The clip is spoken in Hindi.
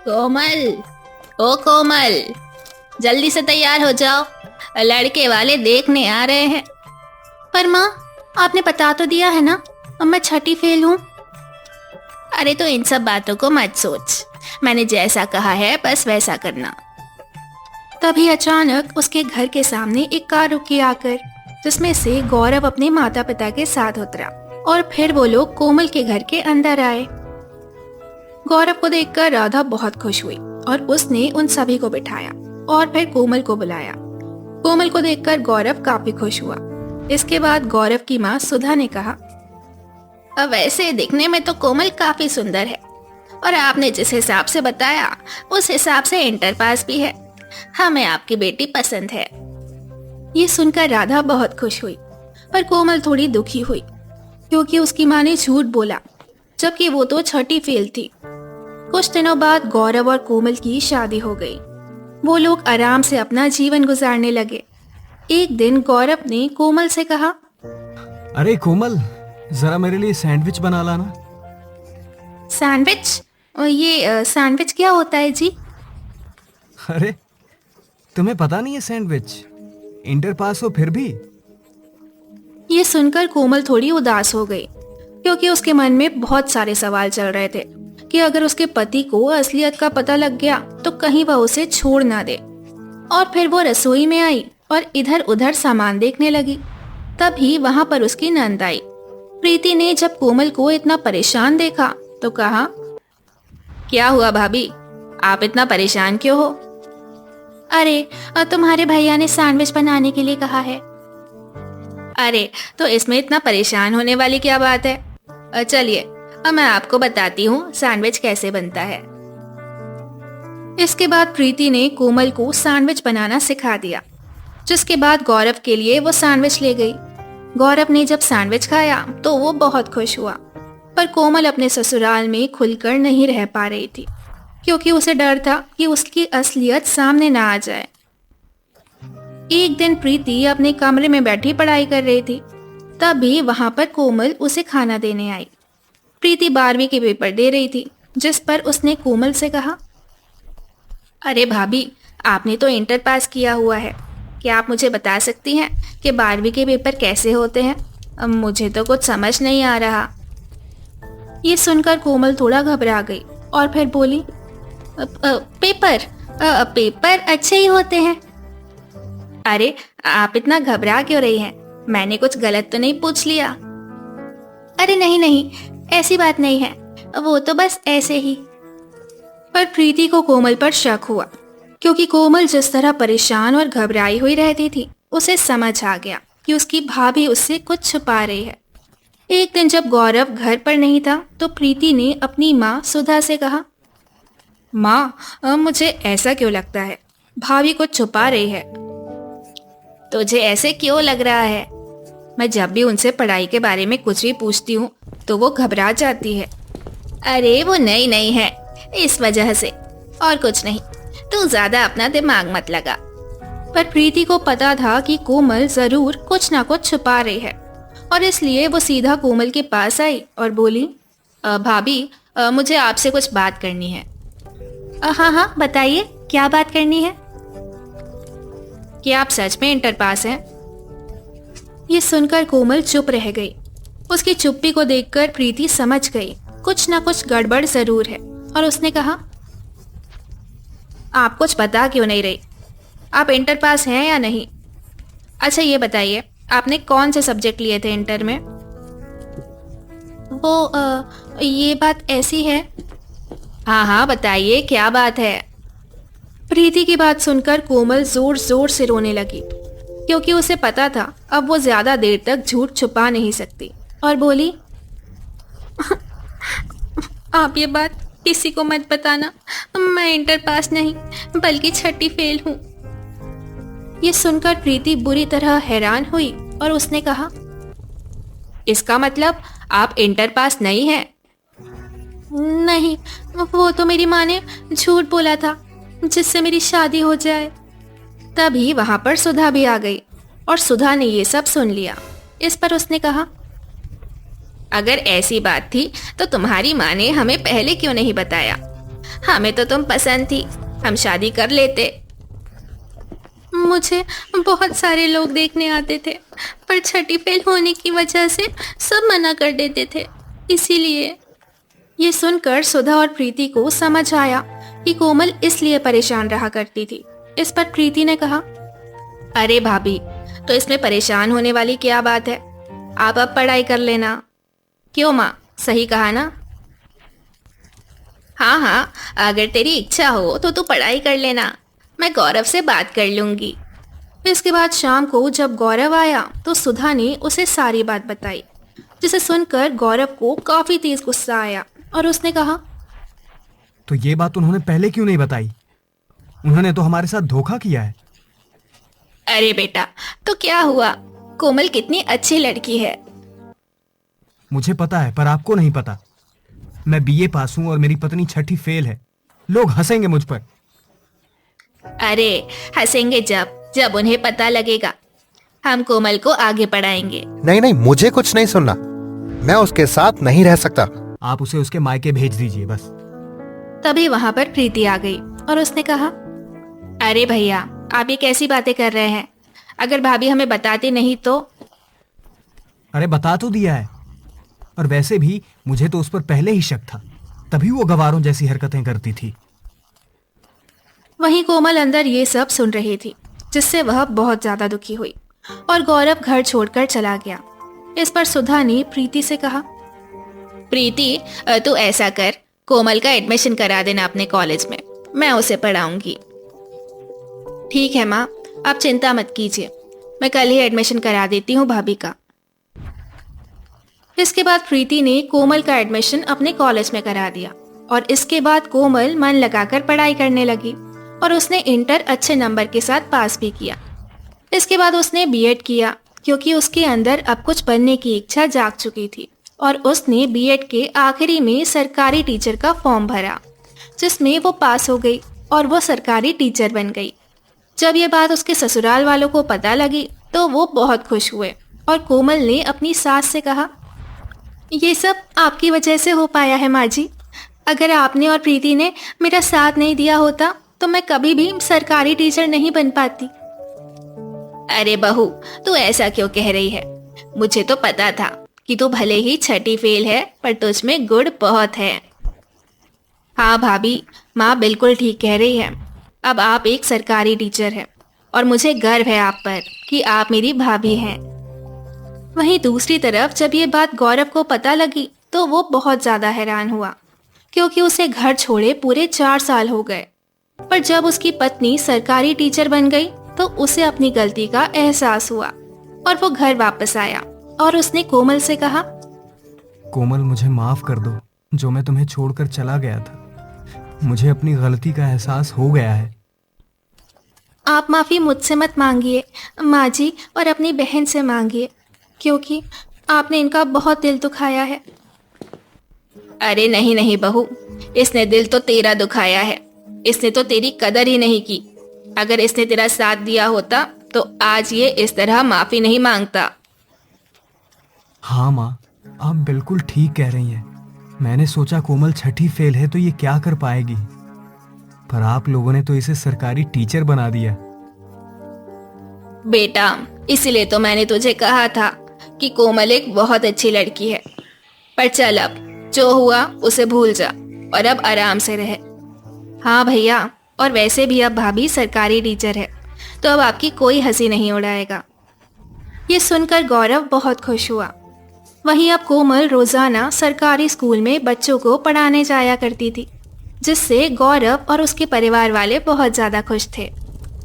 कोमल, ओ कोमल, जल्दी से तैयार हो जाओ, लड़के वाले देखने आ रहे हैं। पर माँ, आपने बता तो दिया है ना, अब मैं छठी फेल हूँ। अरे तो इन सब बातों को मत सोच, मैंने जैसा कहा है बस वैसा करना। तभी अचानक उसके घर के सामने एक कार रुकी आकर, जिसमें से गौरव अपने माता पिता के साथ उतरा और फिर वो लोग कोमल के घर के अंदर आए। गौरव को देखकर राधा बहुत खुश हुई और उसने उन सभी को बिठाया और फिर कोमल को बुलाया। कोमल को देखकर गौरव काफी खुश हुआ। इसके बाद गौरव की माँ सुधा ने कहा, वैसे दिखने में तो कोमल काफी सुंदर है और आपने जिस हिसाब से बताया उस हिसाब से इंटर पास भी है। हमें आपकी बेटी पसंद है। ये सुनकर राधा बहुत खुश हुई, पर कोमल थोड़ी दुखी हुई क्योंकि उसकी माँ ने झूठ बोला, जबकि वो तो छठी फेल थी। कुछ दिनों बाद गौरव और कोमल की शादी हो गई। वो लोग आराम से अपना जीवन गुजारने लगे। एक दिन गौरव ने कोमल से कहा, अरे कोमल, जरा मेरे लिए सैंडविच बना लाना। सैंडविच? ये सैंडविच क्या होता है जी? अरे तुम्हें पता नहीं है सैंडविच? इंटर पास हो फिर भी? ये सुनकर कोमल थोड़ी उदास हो गई क्योंकि उसके मन में बहुत सारे सवाल चल रहे थे कि अगर उसके पति को असलियत का पता लग गया तो कहीं वह उसे छोड़ ना दे। और फिर वो रसोई में आई और इधर उधर सामान देखने लगी। तभी वहां पर उसकी नंद आई। प्रीति ने जब कोमल को इतना परेशान देखा तो कहा, क्या हुआ भाभी, आप इतना परेशान क्यों हो? अरे तुम्हारे भैया ने सैंडविच बनाने के लिए कहा है। अरे तो इसमें इतना परेशान होने वाली क्या बात है? चलिए अब मैं आपको बताती हूँ सैंडविच कैसे बनता है। इसके बाद प्रीति ने कोमल को सैंडविच बनाना सिखा दिया, जिसके बाद गौरव के लिए वो सैंडविच ले गई। गौरव ने जब सैंडविच खाया तो वो बहुत खुश हुआ, पर कोमल अपने ससुराल में खुलकर नहीं रह पा रही थी क्योंकि उसे डर था कि उसकी असलियत सामने ना आ जाए। एक दिन प्रीति अपने कमरे में बैठी पढ़ाई कर रही थी, तभी वहां पर कोमल उसे खाना देने आई। प्रीति 12वीं के पेपर दे रही थी, जिस पर उसने कोमल से कहा, अरे भाभी, आपने तो इंटर पास किया हुआ है, क्या आप मुझे बता सकती हैं कि 12वीं के पेपर कैसे होते हैं? अब मुझे तो कुछ समझ नहीं आ रहा। ये सुनकर कोमल थोड़ा घबरा गई और फिर बोली, पेपर अच्छे ही होते हैं। अरे आप इतना घबरा क्यों रही हैं? मैंने कुछ गलत तो नहीं पूछ लिया? अरे नहीं नहीं, ऐसी बात नहीं है, वो तो बस ऐसे ही। पर प्रीति को कोमल पर शक हुआ क्योंकि कोमल जिस तरह परेशान और घबराई हुई रहती थी, उसे समझ आ गया कि उसकी भाभी उससे कुछ छुपा रही है। एक दिन जब गौरव घर पर नहीं था तो प्रीति ने अपनी माँ सुधा से कहा, माँ मुझे ऐसा क्यों लगता है, भाभी कुछ छुपा रही है। तुझे ऐसे क्यों लग रहा है? मैं जब भी उनसे पढ़ाई के बारे में कुछ भी पूछती हूँ तो वो घबरा जाती है। अरे वो नहीं है, इस वजह से, और कुछ नहीं, तू ज्यादा अपना दिमाग मत लगा। पर प्रीति को पता था कि कोमल जरूर कुछ ना कुछ छुपा रही है और इसलिए वो सीधा कोमल के पास आई और बोली, भाभी मुझे आपसे कुछ बात करनी है। हाँ बताइए, क्या बात करनी है? क्या आप सच में इंटर पास हैं? ये सुनकर कोमल चुप रह गई। उसकी चुप्पी को देखकर प्रीति समझ गई कुछ ना कुछ गड़बड़ जरूर है और उसने कहा, आप कुछ बता क्यों नहीं रही? आप इंटर पास हैं या नहीं? अच्छा ये बताइए, आपने कौन से सब्जेक्ट लिए थे इंटर में? ये बात ऐसी है। हाँ बताइए, क्या बात है? प्रीति की बात सुनकर कोमल जोर जोर से रोने लगी क्योंकि उसे पता था अब वो ज्यादा देर तक झूठ छुपा नहीं सकती और बोली, आप ये बात किसी को मत बताना, मैं इंटर पास नहीं बल्कि छठी फेल हूँ। ये सुनकर प्रीति बुरी तरह हैरान हुई और उसने कहा, इसका मतलब आप इंटर पास नहीं हैं? नहीं, वो तो मेरी माँ ने झूठ बोला था जिससे मेरी शादी हो जाए। तभी वहां पर सुधा भी आ गई और सुधा ने ये सब सुन लिया। इस पर उसने कहा, अगर ऐसी बात थी तो तुम्हारी माँ ने हमें पहले क्यों नहीं बताया? हमें तो तुम पसंद थी, हम शादी कर लेते। मुझे बहुत सारे लोग देखने आते थे, पर छठी फेल होने की वजह से सब मना कर देते थे, इसीलिए। ये सुनकर सुधा और प्रीति को समझ आया कि कोमल इसलिए परेशान रहा करती थी। इस पर प्रीति ने कहा, अरे भाभी, तो इसमें परेशान होने वाली क्या बात है, आप अब पढ़ाई कर लेना। क्यों माँ, सही कहा ना? हाँ हाँ, अगर तेरी इच्छा हो तो तू पढ़ाई कर लेना, मैं गौरव से बात कर लूंगी। इसके बाद शाम को जब गौरव आया तो सुधा ने उसे सारी बात बताई, जिसे सुनकर गौरव को काफी तेज गुस्सा आया और उसने कहा, तो ये बात उन्होंने पहले क्यों नहीं बताई? उन्होंने तो हमारे साथ धोखा किया है। अरे बेटा, तो क्या हुआ, कोमल कितनी अच्छी लड़की है। मुझे पता है, पर आपको नहीं पता। मैं बीए पास हूं और मेरी पत्नी छठी फेल है। लोग हंसेंगे मुझ पर। अरे हंसेंगे जब उन्हें पता लगेगा। हम कोमल को आगे पढ़ाएंगे। नहीं नहीं, मुझे कुछ नहीं सुनना, मैं उसके साथ नहीं रह सकता। आप उसे उसके मायके भेज दीजिए बस। तभी वहां पर प्रीति आ गई और उसने कहा, अरे भैया, आप ये कैसी बातें कर रहे हैं? अगर भाभी हमें बताती नहीं तो? अरे बता तो दिया है, और वैसे भी मुझे तो उस पर पहले ही शक था, तभी वो गवारों जैसी हरकतें करती थी। वहीं कोमल अंदर ये सब सुन रही थी, जिससे वह बहुत ज्यादा दुखी हुई और गौरव घर छोड़कर चला गया। इस पर सुधा ने प्रीति से कहा, प्रीति, तू ऐसा कर, कोमल का एडमिशन करा देना अपने कॉलेज में, मैं उसे पढ़ाऊंगी। ठीक है माँ, आप चिंता मत कीजिए, मैं कल ही एडमिशन करा देती हूँ भाभी का। इसके बाद प्रीति ने कोमल का एडमिशन अपने कॉलेज में करा दिया और इसके बाद कोमल मन लगाकर पढ़ाई करने लगी और उसने इंटर अच्छे नंबर के साथ पास भी किया। इसके बाद उसने बीएड किया, क्योंकि उसके अंदर अब कुछ बनने की इच्छा जाग चुकी थी और उसने बीएड के आखिरी में सरकारी टीचर का फॉर्म भरा, जिसमें वो पास हो गई और वो सरकारी टीचर बन गई। जब ये बात उसके ससुराल वालों को पता लगी तो वो बहुत खुश हुए और कोमल ने अपनी सास से कहा, ये सब आपकी वजह से हो पाया है माँ जी। अगर आपने और प्रीति ने मेरा साथ नहीं दिया होता तो मैं कभी भी सरकारी टीचर नहीं बन पाती। अरे बहू, तू ऐसा क्यों कह रही है? मुझे तो पता था कि तू भले ही छठी फेल है, पर तुझ में गुण बहुत है। हाँ भाभी, माँ बिल्कुल ठीक कह रही है। अब आप एक सरकारी टीचर हैं और मुझे गर्व है आप पर कि आप मेरी भाभी हैं। वहीं दूसरी तरफ जब ये बात गौरव को पता लगी तो वो बहुत ज्यादा हैरान हुआ, क्योंकि उसे घर छोड़े पूरे 4 साल हो गए। पर जब उसकी पत्नी सरकारी टीचर बन गई तो उसे अपनी गलती का एहसास हुआ और वो घर वापस आया और उसने कोमल से कहा, कोमल, मुझे माफ कर दो, जो मैं तुम्हें छोड़कर चला गया था। मुझे अपनी गलती का एहसास हो गया है। आप माफी मुझसे मत मांगिए माँ जी, और अपनी बहन से मांगिए, क्योंकि आपने इनका बहुत दिल दुखाया है। अरे नहीं नहीं बहू, इसने दिल तो तेरा दुखाया है, इसने तो तेरी कदर ही नहीं की। अगर इसने तेरा साथ दिया होता तो आज ये इस तरह माफी नहीं मांगता। हाँ माँ, आप बिल्कुल ठीक कह रही हैं। मैंने सोचा कोमल छठी फेल है तो ये क्या कर पाएगी, पर आप लोगों ने तो इसे सरकारी टीचर बना दिया। बेटा, इसीलिए तो मैंने तुझे कहा था कि कोमल एक बहुत अच्छी लड़की है। पर चल, अब जो हुआ उसे भूल जा और अब आराम से रहे। हाँ भैया, और वैसे भी अब भाभी सरकारी टीचर है तो अब आपकी कोई हंसी नहीं उड़ाएगा। ये सुनकर गौरव बहुत खुश हुआ। वहीं अब कोमल रोजाना सरकारी स्कूल में बच्चों को पढ़ाने जाया करती थी, जिससे गौरव और उसके परिवार वाले बहुत ज्यादा खुश थे।